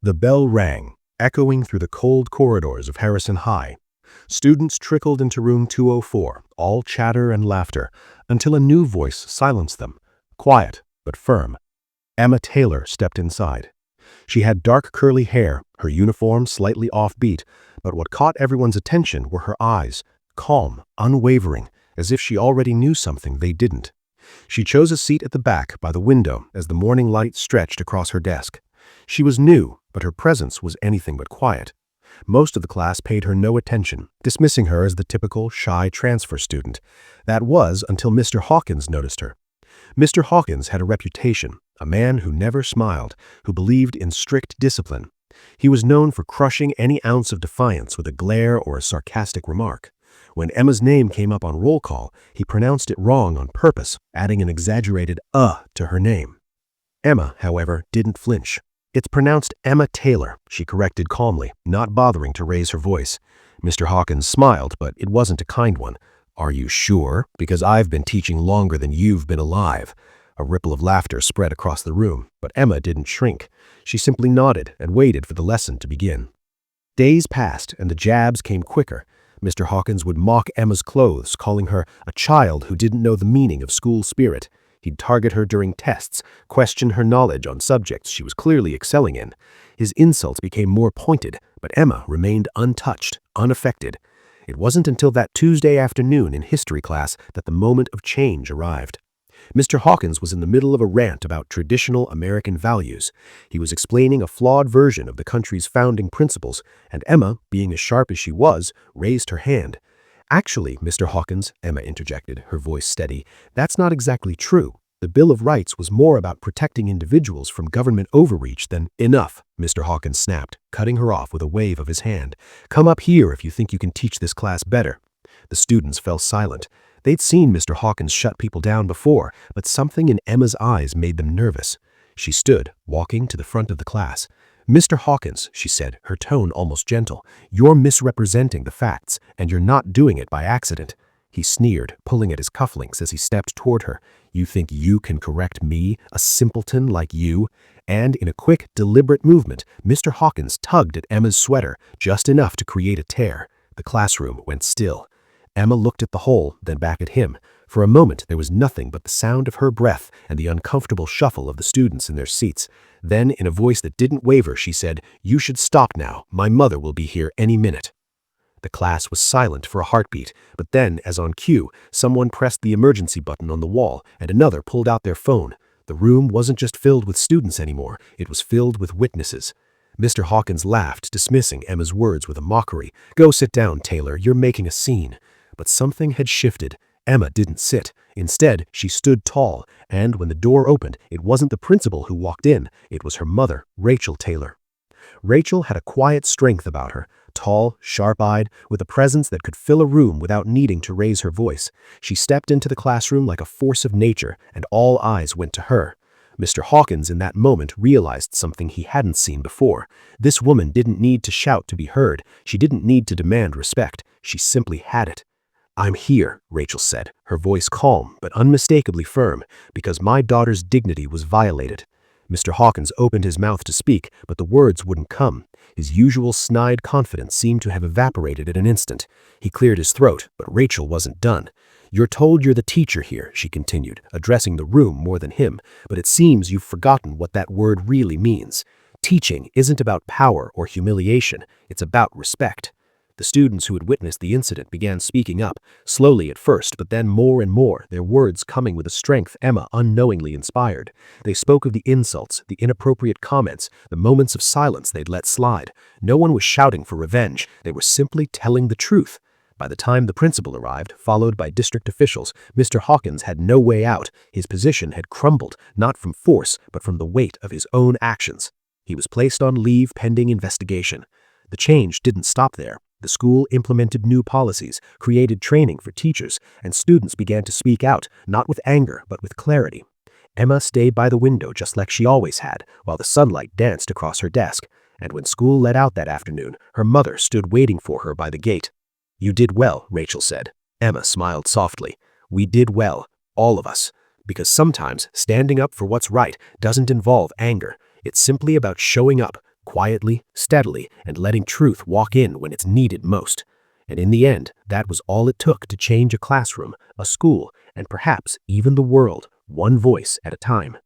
The bell rang, echoing through the cold corridors of Harrison High. Students trickled into room 204, all chatter and laughter, until a new voice silenced them, quiet but firm. Emma Taylor stepped inside. She had dark curly hair, her uniform slightly offbeat, but what caught everyone's attention were her eyes, calm, unwavering, as if she already knew something they didn't. She chose a seat at the back by the window as the morning light stretched across her desk. She was new, but her presence was anything but quiet. Most of the class paid her no attention, dismissing her as the typical shy transfer student. That was until Mr. Hawkins noticed her. Mr. Hawkins had a reputation, a man who never smiled, who believed in strict discipline. He was known for crushing any ounce of defiance with a glare or a sarcastic remark. When Emma's name came up on roll call, he pronounced it wrong on purpose, adding an exaggerated to her name. Emma, however, didn't flinch. "It's pronounced Emma Taylor," she corrected calmly, not bothering to raise her voice. Mr. Hawkins smiled, but it wasn't a kind one. "Are you sure? Because I've been teaching longer than you've been alive." A ripple of laughter spread across the room, but Emma didn't shrink. She simply nodded and waited for the lesson to begin. Days passed, and the jabs came quicker. Mr. Hawkins would mock Emma's clothes, calling her a child who didn't know the meaning of school spirit. He'd target her during tests, question her knowledge on subjects she was clearly excelling in. His insults became more pointed, but Emma remained untouched, unaffected. It wasn't until that Tuesday afternoon in history class that the moment of change arrived. Mr. Hawkins was in the middle of a rant about traditional American values. He was explaining a flawed version of the country's founding principles, and Emma, being as sharp as she was, raised her hand. "Actually, Mr. Hawkins," Emma interjected, her voice steady, "that's not exactly true. The Bill of Rights was more about protecting individuals from government overreach than—" "Enough," Mr. Hawkins snapped, cutting her off with a wave of his hand. "Come up here if you think you can teach this class better." The students fell silent. They'd seen Mr. Hawkins shut people down before, but something in Emma's eyes made them nervous. She stood, walking to the front of the class. "Mr. Hawkins," she said, her tone almost gentle, "you're misrepresenting the facts, and you're not doing it by accident." He sneered, pulling at his cufflinks as he stepped toward her. "You think you can correct me, a simpleton like you?" And in a quick, deliberate movement, Mr. Hawkins tugged at Emma's sweater, just enough to create a tear. The classroom went still. Emma looked at the hole, then back at him. For a moment, there was nothing but the sound of her breath and the uncomfortable shuffle of the students in their seats. Then, in a voice that didn't waver, she said, "You should stop now. My mother will be here any minute." The class was silent for a heartbeat, but then, as on cue, someone pressed the emergency button on the wall, and another pulled out their phone. The room wasn't just filled with students anymore, it was filled with witnesses. Mr. Hawkins laughed, dismissing Emma's words with a mockery. "Go sit down, Taylor, you're making a scene." But something had shifted. Emma didn't sit. Instead, she stood tall, and when the door opened, it wasn't the principal who walked in, it was her mother, Rachel Taylor. Rachel had a quiet strength about her, tall, sharp-eyed, with a presence that could fill a room without needing to raise her voice. She stepped into the classroom like a force of nature, and all eyes went to her. Mr. Hawkins in that moment realized something he hadn't seen before. This woman didn't need to shout to be heard. She didn't need to demand respect. She simply had it. "I'm here," Rachel said, her voice calm but unmistakably firm, "because my daughter's dignity was violated." Mr. Hawkins opened his mouth to speak, but the words wouldn't come. His usual snide confidence seemed to have evaporated in an instant. He cleared his throat, but Rachel wasn't done. "You're told you're the teacher here," she continued, addressing the room more than him, "but it seems you've forgotten what that word really means. Teaching isn't about power or humiliation, it's about respect." The students who had witnessed the incident began speaking up, slowly at first, but then more and more, their words coming with a strength Emma unknowingly inspired. They spoke of the insults, the inappropriate comments, the moments of silence they'd let slide. No one was shouting for revenge, they were simply telling the truth. By the time the principal arrived, followed by district officials, Mr. Hawkins had no way out. His position had crumbled, not from force, but from the weight of his own actions. He was placed on leave pending investigation. The change didn't stop there. The school implemented new policies, created training for teachers, and students began to speak out, not with anger, but with clarity. Emma stayed by the window just like she always had, while the sunlight danced across her desk, and when school let out that afternoon, her mother stood waiting for her by the gate. "You did well," Rachel said. Emma smiled softly. "We did well, all of us, because sometimes standing up for what's right doesn't involve anger. It's simply about showing up, quietly, steadily, and letting truth walk in when it's needed most. And in the end, that was all it took to change a classroom, a school, and perhaps even the world, one voice at a time.